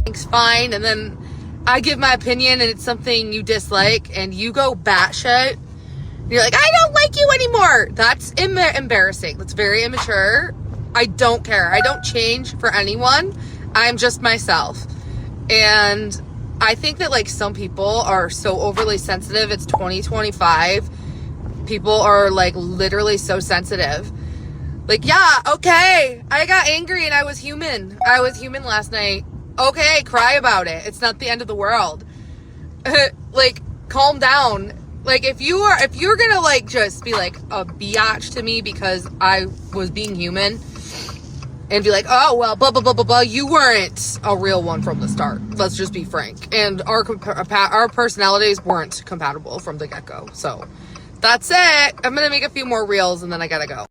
it's fine, and then I give my opinion and it's something you dislike and you go batshit. You're like, I don't like you anymore. That's embarrassing. That's very immature. I don't care. I don't change for anyone. I'm just myself. And I think that like some people are so overly sensitive. It's 2025. People are like literally so sensitive. Like, yeah, okay, I got angry and I was human. I was human last night. Okay, cry about it. It's not the end of the world. Like, calm down. Like, if you're gonna like just be like a biatch to me because I was being human and be like, oh well, blah blah blah blah blah, you weren't a real one from the start. Let's just be frank. And our personalities weren't compatible from the get-go. So that's it. I'm gonna make a few more reels and then I gotta go.